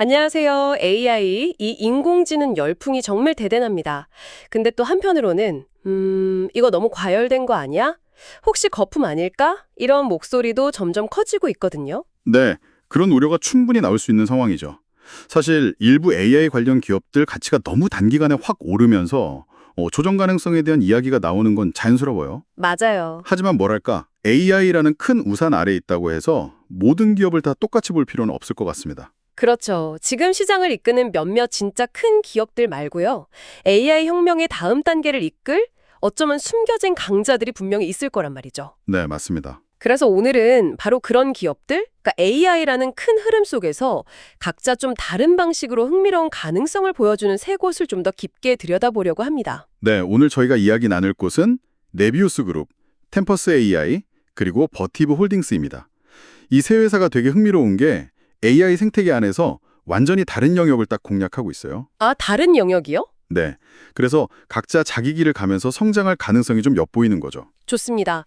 안녕하세요. AI, 이 인공지능 열풍이 정말 대단합니다. 근데 또 한편으로는, 이거 너무 과열된 거 아니야? 혹시 거품 아닐까? 이런 목소리도 점점 커지고 있거든요. 네, 그런 우려가 충분히 나올 수 있는 상황이죠. 사실 일부 AI 관련 기업들 가치가 너무 단기간에 확 오르면서 조정 가능성에 대한 이야기가 나오는 건 자연스러워요. 맞아요. 하지만 뭐랄까, AI라는 큰 우산 아래에 있다고 해서 모든 기업을 다 똑같이 볼 필요는 없을 것 같습니다. 그렇죠. 지금 시장을 이끄는 몇몇 진짜 큰 기업들 말고요. AI 혁명의 다음 단계를 이끌 어쩌면 숨겨진 강자들이 분명히 있을 거란 말이죠. 네, 맞습니다. 그래서 오늘은 바로 그런 기업들, 그러니까 AI라는 큰 흐름 속에서 각자 좀 다른 방식으로 흥미로운 가능성을 보여주는 세 곳을 좀 더 깊게 들여다보려고 합니다. 네, 오늘 저희가 이야기 나눌 곳은 네비우스 그룹, 템퍼스 AI, 그리고 버티브 홀딩스입니다. 이 세 회사가 되게 흥미로운 게 AI 생태계 안에서 완전히 다른 영역을 딱 공략하고 있어요. 아, 다른 영역이요? 네. 그래서 각자 자기 길을 가면서 성장할 가능성이 좀 엿보이는 거죠. 좋습니다.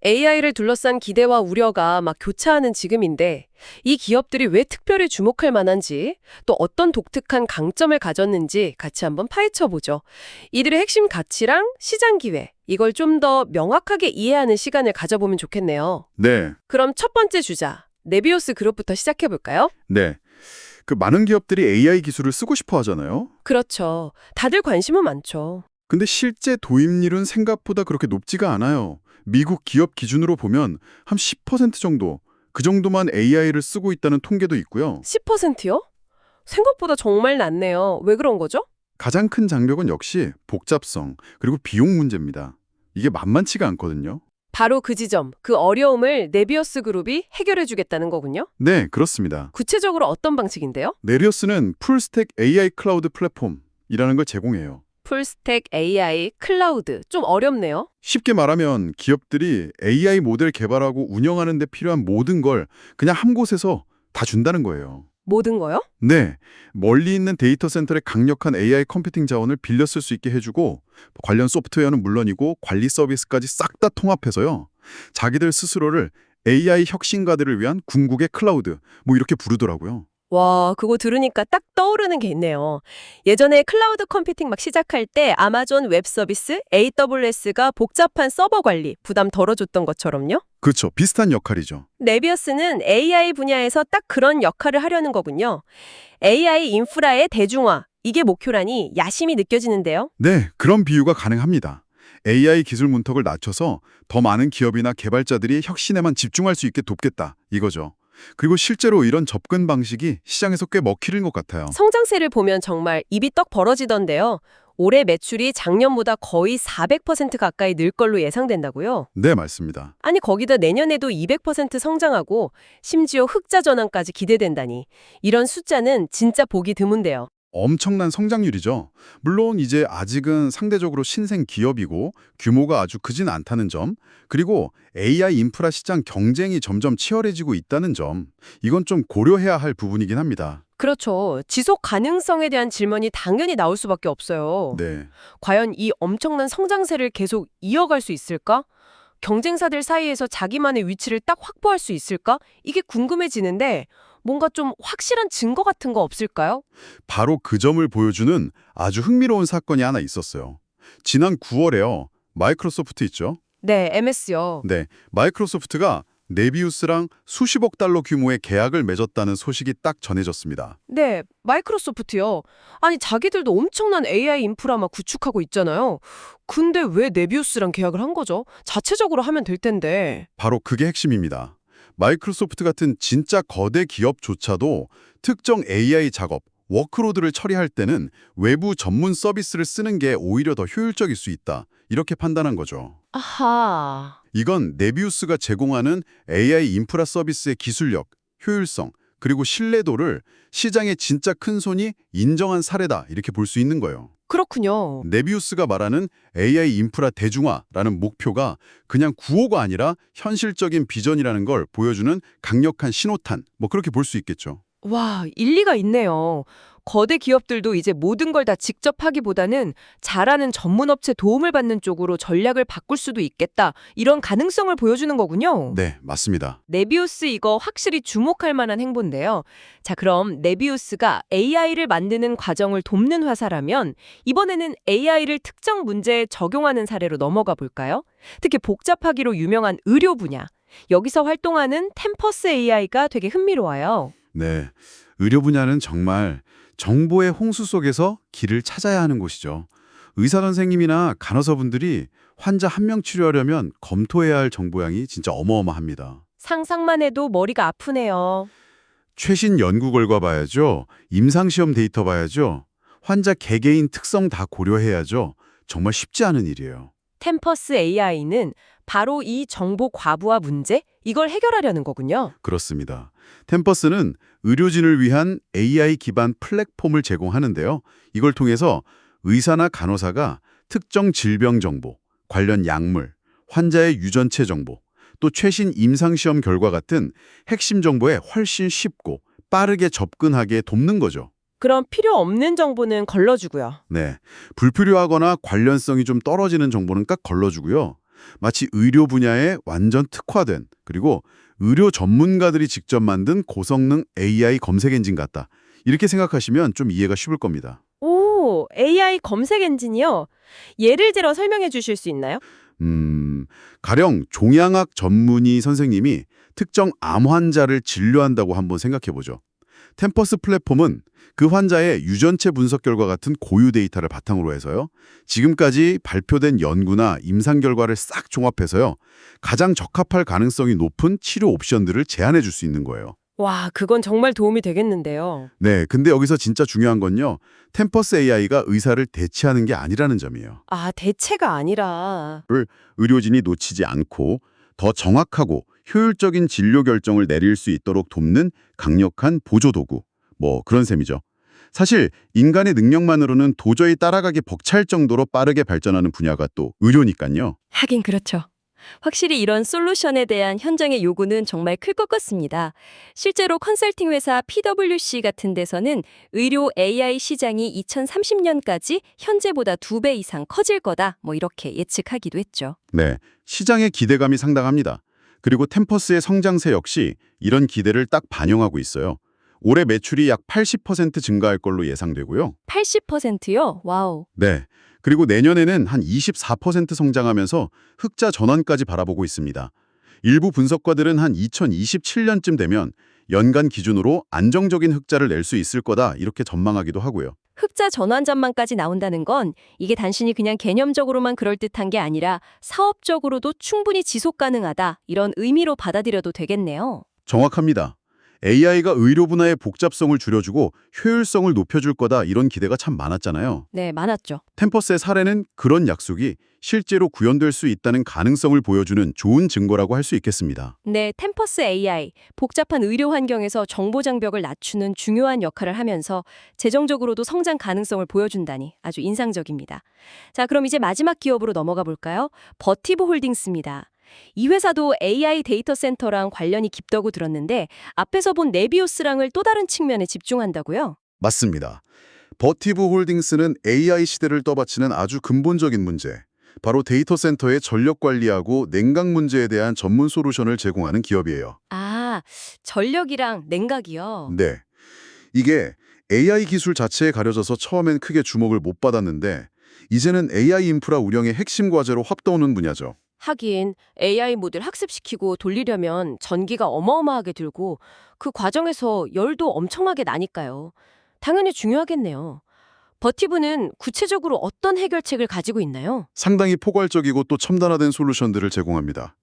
AI를 둘러싼 기대와 우려가 막 교차하는 지금인데 이 기업들이 왜 특별히 주목할 만한지 또 어떤 독특한 강점을 가졌는지 같이 한번 파헤쳐보죠. 이들의 핵심 가치랑 시장 기회, 이걸 좀 더 명확하게 이해하는 시간을 가져보면 좋겠네요. 네. 그럼 첫 번째 주자, 네비우스 그룹부터 시작해볼까요? 네. 그 많은 기업들이 AI 기술을 쓰고 싶어 하잖아요. 그렇죠. 다들 관심은 많죠. 근데 실제 도입률은 생각보다 그렇게 높지가 않아요. 미국 기업 기준으로 보면 한 10% 정도, 그 정도만 AI를 쓰고 있다는 통계도 있고요. 10%요? 생각보다 정말 낮네요. 왜 그런 거죠? 가장 큰 장벽은 역시 복잡성, 그리고 비용 문제입니다. 이게 만만치가 않거든요. 바로 그 지점, 그 어려움을 네비어스 그룹이 해결해 주겠다는 거군요. 네, 그렇습니다. 구체적으로 어떤 방식인데요? 네리어스는 풀스택 AI 클라우드 플랫폼이라는 걸 제공해요. 풀스택 AI 클라우드. 좀 어렵네요. 쉽게 말하면 기업들이 AI 모델 개발하고 운영하는 데 필요한 모든 걸 그냥 한 곳에서 다 준다는 거예요. 모든 거요? 네, 멀리 있는 데이터 센터의 강력한 AI 컴퓨팅 자원을 빌려 쓸 수 있게 해주고 관련 소프트웨어는 물론이고 관리 서비스까지 싹 다 통합해서요. 자기들 스스로를 AI 혁신가들을 위한 궁극의 클라우드 뭐 이렇게 부르더라고요. 와, 그거 들으니까 딱 떠오르는 게 있네요. 예전에 클라우드 컴퓨팅 막 시작할 때 아마존 웹 서비스, AWS가 복잡한 서버 관리 부담 덜어줬던 것처럼요. 그렇죠. 비슷한 역할이죠. 네비어스는 AI 분야에서 딱 그런 역할을 하려는 거군요. AI 인프라의 대중화, 이게 목표라니 야심이 느껴지는데요. 네, 그런 비유가 가능합니다. AI 기술 문턱을 낮춰서 더 많은 기업이나 개발자들이 혁신에만 집중할 수 있게 돕겠다, 이거죠. 그리고 실제로 이런 접근 방식이 시장에서 꽤 먹히는 것 같아요. 성장세를 보면 정말 입이 떡 벌어지던데요. 올해 매출이 작년보다 거의 400% 가까이 늘 걸로 예상된다고요? 네, 맞습니다. 아니 거기다 내년에도 200% 성장하고 심지어 흑자 전환까지 기대된다니. 이런 숫자는 진짜 보기 드문데요. 엄청난 성장률이죠. 물론 이제 아직은 상대적으로 신생 기업이고 규모가 아주 크진 않다는 점, 그리고 AI 인프라 시장 경쟁이 점점 치열해지고 있다는 점, 이건 좀 고려해야 할 부분이긴 합니다. 그렇죠. 지속 가능성에 대한 질문이 당연히 나올 수밖에 없어요. 네. 과연 이 엄청난 성장세를 계속 이어갈 수 있을까? 경쟁사들 사이에서 자기만의 위치를 딱 확보할 수 있을까? 이게 궁금해지는데 뭔가 좀 확실한 증거 같은 거 없을까요? 바로 그 점을 보여주는 아주 흥미로운 사건이 하나 있었어요. 지난 9월에요. 마이크로소프트 있죠? 네, MS요. 네, 마이크로소프트가 네비우스랑 수십억 달러 규모의 계약을 맺었다는 소식이 딱 전해졌습니다. 네, 마이크로소프트요. 아니 자기들도 엄청난 AI 인프라 막 구축하고 있잖아요. 근데 왜 네비우스랑 계약을 한 거죠? 자체적으로 하면 될 텐데. 바로 그게 핵심입니다. 마이크로소프트 같은 진짜 거대 기업조차도 특정 AI 작업, 워크로드를 처리할 때는 외부 전문 서비스를 쓰는 게 오히려 더 효율적일 수 있다. 이렇게 판단한 거죠. 아하. 이건 네비우스가 제공하는 AI 인프라 서비스의 기술력, 효율성, 그리고 신뢰도를 시장의 진짜 큰 손이 인정한 사례다. 이렇게 볼 수 있는 거예요. 그렇군요. 네비우스가 말하는 AI 인프라 대중화라는 목표가 그냥 구호가 아니라 현실적인 비전이라는 걸 보여주는 강력한 신호탄, 뭐 그렇게 볼 수 있겠죠. 와, 일리가 있네요. 거대 기업들도 이제 모든 걸 다 직접 하기보다는 잘하는 전문 업체 도움을 받는 쪽으로 전략을 바꿀 수도 있겠다. 이런 가능성을 보여주는 거군요. 네, 맞습니다. 네비우스 이거 확실히 주목할 만한 행보인데요. 자, 그럼 네비우스가 AI를 만드는 과정을 돕는 회사라면 이번에는 AI를 특정 문제에 적용하는 사례로 넘어가 볼까요? 특히 복잡하기로 유명한 의료 분야. 여기서 활동하는 템퍼스 AI가 되게 흥미로워요. 네, 의료 분야는 정말 정보의 홍수 속에서 길을 찾아야 하는 곳이죠. 의사 선생님이나 간호사분들이 환자 한 명 치료하려면 검토해야 할 정보량이 진짜 어마어마합니다. 상상만 해도 머리가 아프네요. 최신 연구 결과 봐야죠. 임상시험 데이터 봐야죠. 환자 개개인 특성 다 고려해야죠. 정말 쉽지 않은 일이에요. 템퍼스 AI는 바로 이 정보 과부하 문제, 이걸 해결하려는 거군요. 그렇습니다. 템퍼스는 의료진을 위한 AI 기반 플랫폼을 제공하는데요. 이걸 통해서 의사나 간호사가 특정 질병 정보, 관련 약물, 환자의 유전체 정보, 또 최신 임상시험 결과 같은 핵심 정보에 훨씬 쉽고 빠르게 접근하게 돕는 거죠. 그럼 필요 없는 정보는 걸러주고요. 네, 불필요하거나 관련성이 좀 떨어지는 정보는 딱 걸러주고요. 마치 의료 분야에 완전 특화된 그리고 의료 전문가들이 직접 만든 고성능 AI 검색 엔진 같다. 이렇게 생각하시면 좀 이해가 쉬울 겁니다. 오, AI 검색 엔진이요? 예를 들어 설명해 주실 수 있나요? 가령 종양학 전문의 선생님이 특정 암 환자를 진료한다고 한번 생각해 보죠. 템퍼스 플랫폼은 그 환자의 유전체 분석 결과 같은 고유 데이터를 바탕으로 해서요. 지금까지 발표된 연구나 임상 결과를 싹 종합해서요. 가장 적합할 가능성이 높은 치료 옵션들을 제안해 줄 수 있는 거예요. 와, 그건 정말 도움이 되겠는데요. 네, 근데 여기서 진짜 중요한 건요. 템퍼스 AI가 의사를 대체하는 게 아니라는 점이에요. 아, 대체가 아니라. 의료진이 놓치지 않고 더 정확하고 효율적인 진료 결정을 내릴 수 있도록 돕는 강력한 보조도구, 뭐 그런 셈이죠. 사실 인간의 능력만으로는 도저히 따라가기 벅찰 정도로 빠르게 발전하는 분야가 또 의료니까요. 하긴 그렇죠. 확실히 이런 솔루션에 대한 현장의 요구는 정말 클 것 같습니다. 실제로 컨설팅 회사 PwC 같은 데서는 의료 AI 시장이 2030년까지 현재보다 2배 이상 커질 거다, 뭐 이렇게 예측하기도 했죠. 네, 시장의 기대감이 상당합니다. 그리고 템퍼스의 성장세 역시 이런 기대를 딱 반영하고 있어요. 올해 매출이 약 80% 증가할 걸로 예상되고요. 80%요? 와우. 네, 그리고 내년에는 한 24% 성장하면서 흑자 전환까지 바라보고 있습니다. 일부 분석가들은 한 2027년쯤 되면 연간 기준으로 안정적인 흑자를 낼 수 있을 거다 이렇게 전망하기도 하고요. 흑자 전환 전망까지 나온다는 건 이게 단순히 그냥 개념적으로만 그럴듯한 게 아니라 사업적으로도 충분히 지속 가능하다, 이런 의미로 받아들여도 되겠네요. 정확합니다. AI가 의료 분야의 복잡성을 줄여주고 효율성을 높여줄 거다 이런 기대가 참 많았잖아요. 네, 많았죠. 템퍼스의 사례는 그런 약속이 실제로 구현될 수 있다는 가능성을 보여주는 좋은 증거라고 할 수 있겠습니다. 네, 템퍼스 AI, 복잡한 의료 환경에서 정보 장벽을 낮추는 중요한 역할을 하면서 재정적으로도 성장 가능성을 보여준다니 아주 인상적입니다. 자, 그럼 이제 마지막 기업으로 넘어가 볼까요? 버티브 홀딩스입니다. 이 회사도 AI 데이터 센터랑 관련이 깊다고 들었는데 앞에서 본 네비우스랑을 또 다른 측면에 집중한다고요? 맞습니다. 버티브 홀딩스는 AI 시대를 떠받치는 아주 근본적인 문제, 바로 데이터 센터의 전력 관리하고 냉각 문제에 대한 전문 솔루션을 제공하는 기업이에요. 아, 전력이랑 냉각이요? 네. 이게 AI 기술 자체에 가려져서 처음엔 크게 주목을 못 받았는데 이제는 AI 인프라 운영의 핵심 과제로 합떠오는 분야죠. 하긴 AI 모델 학습시키고 돌리려면 전기가 어마어마하게 들고 그 과정에서 열도 엄청나게 나니까요. 당연히 중요하겠네요. 버티브는 구체적으로 어떤 해결책을 가지고 있나요? 상당히 포괄적이고 또 첨단화된 솔루션들을 제공합니다.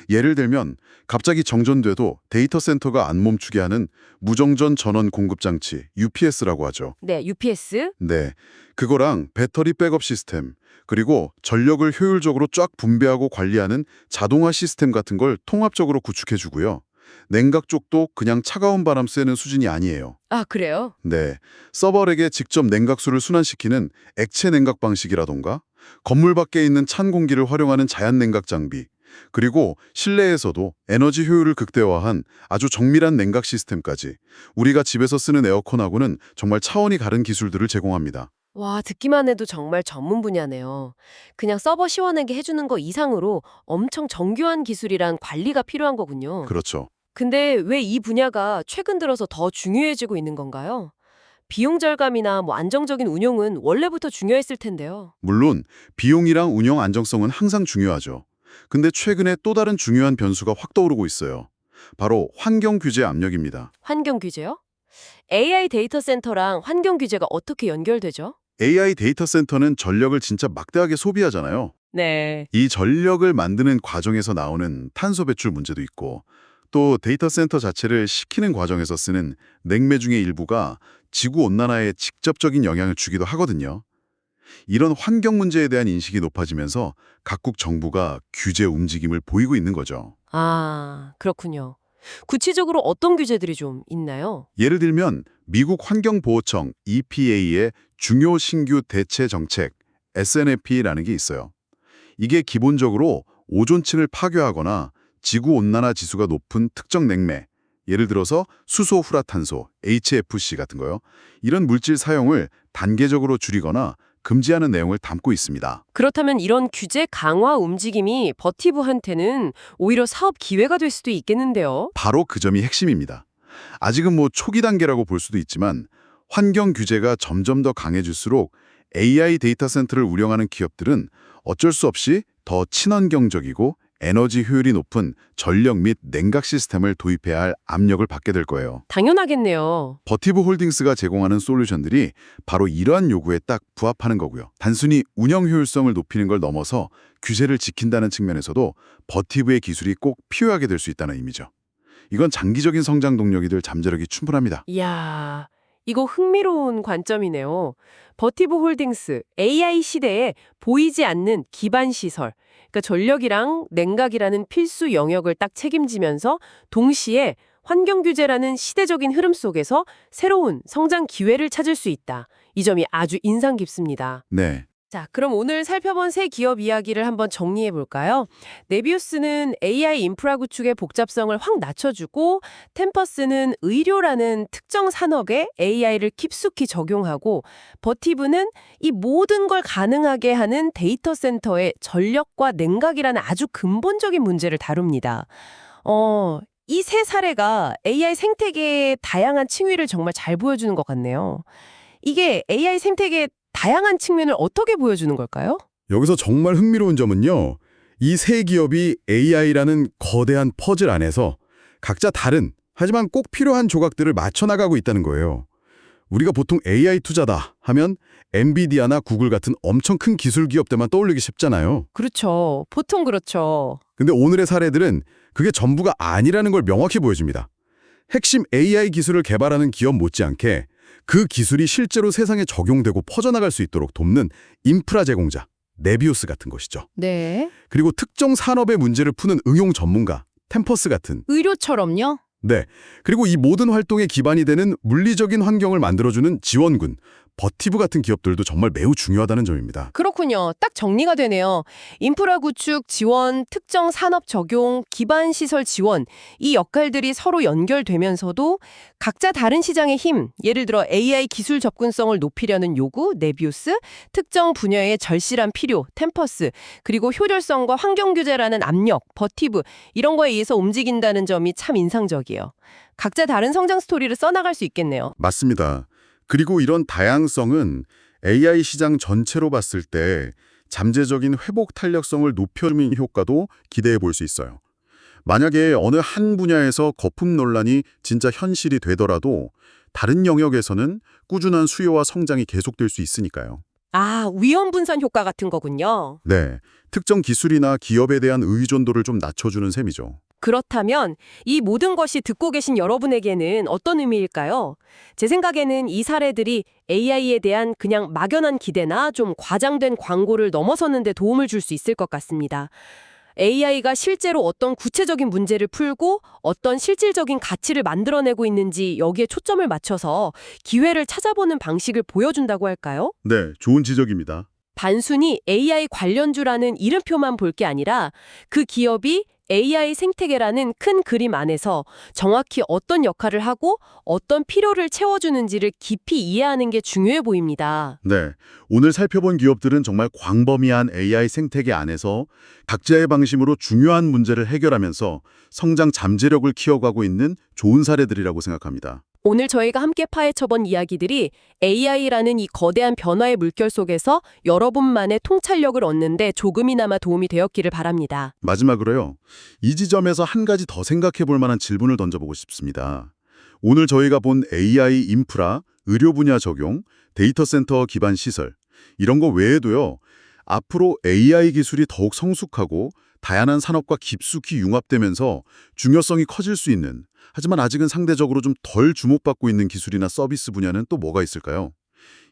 예를 들면 갑자기 정전돼도 데이터 센터가 안 멈추게 하는 무정전 전원 공급 장치, UPS라고 하죠. 네, UPS. 네, 그거랑 배터리 백업 시스템, 그리고 전력을 효율적으로 쫙 분배하고 관리하는 자동화 시스템 같은 걸 통합적으로 구축해주고요. 냉각 쪽도 그냥 차가운 바람 쐬는 수준이 아니에요. 아, 그래요? 네, 서버렉에 직접 냉각수를 순환시키는 액체 냉각 방식이라던가 건물 밖에 있는 찬 공기를 활용하는 자연 냉각 장비, 그리고 실내에서도 에너지 효율을 극대화한 아주 정밀한 냉각 시스템까지 우리가 집에서 쓰는 에어컨하고는 정말 차원이 다른 기술들을 제공합니다. 와, 듣기만 해도 정말 전문 분야네요. 그냥 서버 시원하게 해주는 거 이상으로 엄청 정교한 기술이랑 관리가 필요한 거군요. 그렇죠. 근데 왜 이 분야가 최근 들어서 더 중요해지고 있는 건가요? 비용 절감이나 안정적인 운용은 원래부터 중요했을 텐데요. 물론 비용이랑 운영 안정성은 항상 중요하죠. 근데 최근에 또 다른 중요한 변수가 확 떠오르고 있어요. 바로 환경 규제 압력입니다. 환경 규제요? AI 데이터 센터랑 환경 규제가 어떻게 연결되죠? AI 데이터 센터는 전력을 진짜 막대하게 소비하잖아요. 네. 이 전력을 만드는 과정에서 나오는 탄소 배출 문제도 있고 또 데이터 센터 자체를 식히는 과정에서 쓰는 냉매 중의 일부가 지구온난화에 직접적인 영향을 주기도 하거든요. 이런 환경 문제에 대한 인식이 높아지면서 각국 정부가 규제 움직임을 보이고 있는 거죠. 아, 그렇군요. 구체적으로 어떤 규제들이 좀 있나요? 예를 들면 미국 환경보호청 EPA의 중요 신규 대체 정책 SNFP라는 게 있어요. 이게 기본적으로 오존층을 파괴하거나 지구온난화 지수가 높은 특정 냉매, 예를 들어서 수소후라탄소, HFC 같은 거요. 이런 물질 사용을 단계적으로 줄이거나 금지하는 내용을 담고 있습니다. 그렇다면 이런 규제 강화 움직임이 버티브한테는 오히려 사업 기회가 될 수도 있겠는데요. 바로 그 점이 핵심입니다. 아직은 초기 단계라고 볼 수도 있지만 환경 규제가 점점 더 강해질수록 AI 데이터 센터를 운영하는 기업들은 어쩔 수 없이 더 친환경적이고 에너지 효율이 높은 전력 및 냉각 시스템을 도입해야 할 압력을 받게 될 거예요. 당연하겠네요. 버티브 홀딩스가 제공하는 솔루션들이 바로 이러한 요구에 딱 부합하는 거고요. 단순히 운영 효율성을 높이는 걸 넘어서 규제를 지킨다는 측면에서도 버티브의 기술이 꼭 필요하게 될 수 있다는 의미죠. 이건 장기적인 성장 동력이 될 잠재력이 충분합니다. 이야, 이거 흥미로운 관점이네요. 버티브 홀딩스, AI 시대에 보이지 않는 기반 시설, 그러니까 전력이랑 냉각이라는 필수 영역을 딱 책임지면서 동시에 환경 규제라는 시대적인 흐름 속에서 새로운 성장 기회를 찾을 수 있다. 이 점이 아주 인상 깊습니다. 네. 자, 그럼 오늘 살펴본 세 기업 이야기를 한번 정리해 볼까요? 네비우스는 AI 인프라 구축의 복잡성을 확 낮춰주고, 템퍼스는 의료라는 특정 산업에 AI를 깊숙이 적용하고, 버티브는 이 모든 걸 가능하게 하는 데이터 센터의 전력과 냉각이라는 아주 근본적인 문제를 다룹니다. 이 세 사례가 AI 생태계의 다양한 층위를 정말 잘 보여주는 것 같네요. 이게 AI 생태계의 다양한 측면을 어떻게 보여주는 걸까요? 여기서 정말 흥미로운 점은요. 이 세 기업이 AI라는 거대한 퍼즐 안에서 각자 다른 하지만 꼭 필요한 조각들을 맞춰나가고 있다는 거예요. 우리가 보통 AI 투자다 하면 엔비디아나 구글 같은 엄청 큰 기술 기업들만 떠올리기 쉽잖아요. 그렇죠. 보통 그렇죠. 근데 오늘의 사례들은 그게 전부가 아니라는 걸 명확히 보여줍니다. 핵심 AI 기술을 개발하는 기업 못지않게 그 기술이 실제로 세상에 적용되고 퍼져나갈 수 있도록 돕는 인프라 제공자, 네비우스 같은 것이죠. 네. 그리고 특정 산업의 문제를 푸는 응용 전문가, 템퍼스 같은. 의료처럼요? 네. 그리고 이 모든 활동의 기반이 되는 물리적인 환경을 만들어주는 지원군, 버티브 같은 기업들도 정말 매우 중요하다는 점입니다. 그렇군요. 딱 정리가 되네요. 인프라 구축, 지원, 특정 산업 적용, 기반 시설 지원, 이 역할들이 서로 연결되면서도 각자 다른 시장의 힘, 예를 들어 AI 기술 접근성을 높이려는 요구, 네비우스, 특정 분야의 절실한 필요, 템퍼스, 그리고 효율성과 환경 규제라는 압력, 버티브, 이런 거에 의해서 움직인다는 점이 참 인상적이에요. 각자 다른 성장 스토리를 써나갈 수 있겠네요. 맞습니다. 그리고 이런 다양성은 AI 시장 전체로 봤을 때 잠재적인 회복 탄력성을 높여주는 효과도 기대해 볼 수 있어요. 만약에 어느 한 분야에서 거품 논란이 진짜 현실이 되더라도 다른 영역에서는 꾸준한 수요와 성장이 계속될 수 있으니까요. 아, 위험 분산 효과 같은 거군요. 네, 특정 기술이나 기업에 대한 의존도를 좀 낮춰주는 셈이죠. 그렇다면 이 모든 것이 듣고 계신 여러분에게는 어떤 의미일까요? 제 생각에는 이 사례들이 AI에 대한 그냥 막연한 기대나 좀 과장된 광고를 넘어서는 데 도움을 줄 수 있을 것 같습니다. AI가 실제로 어떤 구체적인 문제를 풀고 어떤 실질적인 가치를 만들어내고 있는지 여기에 초점을 맞춰서 기회를 찾아보는 방식을 보여준다고 할까요? 네, 좋은 지적입니다. 단순히 AI 관련주라는 이름표만 볼 게 아니라 그 기업이 AI 생태계라는 큰 그림 안에서 정확히 어떤 역할을 하고 어떤 필요를 채워주는지를 깊이 이해하는 게 중요해 보입니다. 네, 오늘 살펴본 기업들은 정말 광범위한 AI 생태계 안에서 각자의 방식으로 중요한 문제를 해결하면서 성장 잠재력을 키워가고 있는 좋은 사례들이라고 생각합니다. 오늘 저희가 함께 파헤쳐본 이야기들이 AI라는 이 거대한 변화의 물결 속에서 여러분만의 통찰력을 얻는데 조금이나마 도움이 되었기를 바랍니다. 마지막으로요, 이 지점에서 한 가지 더 생각해 볼 만한 질문을 던져보고 싶습니다. 오늘 저희가 본 AI 인프라, 의료 분야 적용, 데이터 센터 기반 시설, 이런 거 외에도요, 앞으로 AI 기술이 더욱 성숙하고 다양한 산업과 깊숙이 융합되면서 중요성이 커질 수 있는, 하지만 아직은 상대적으로 좀 덜 주목받고 있는 기술이나 서비스 분야는 또 뭐가 있을까요?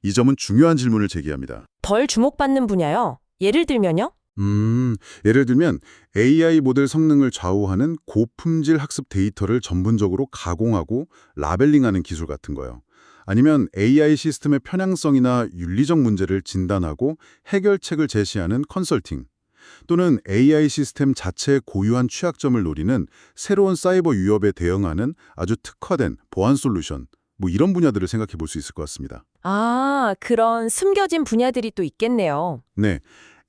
이 점은 중요한 질문을 제기합니다. 덜 주목받는 분야요? 예를 들면요? 예를 들면 AI 모델 성능을 좌우하는 고품질 학습 데이터를 전문적으로 가공하고 라벨링하는 기술 같은 거요. 아니면 AI 시스템의 편향성이나 윤리적 문제를 진단하고 해결책을 제시하는 컨설팅. 또는 AI 시스템 자체의 고유한 취약점을 노리는 새로운 사이버 위협에 대응하는 아주 특화된 보안 솔루션, 뭐 이런 분야들을 생각해 볼 수 있을 것 같습니다. 아, 그런 숨겨진 분야들이 또 있겠네요. 네,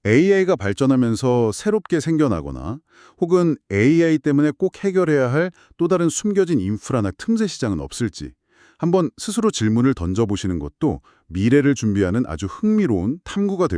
AI가 발전하면서 새롭게 생겨나거나 혹은 AI 때문에 꼭 해결해야 할 또 다른 숨겨진 인프라나 틈새 시장은 없을지 한번 스스로 질문을 던져보시는 것도 미래를 준비하는 아주 흥미로운 탐구가 될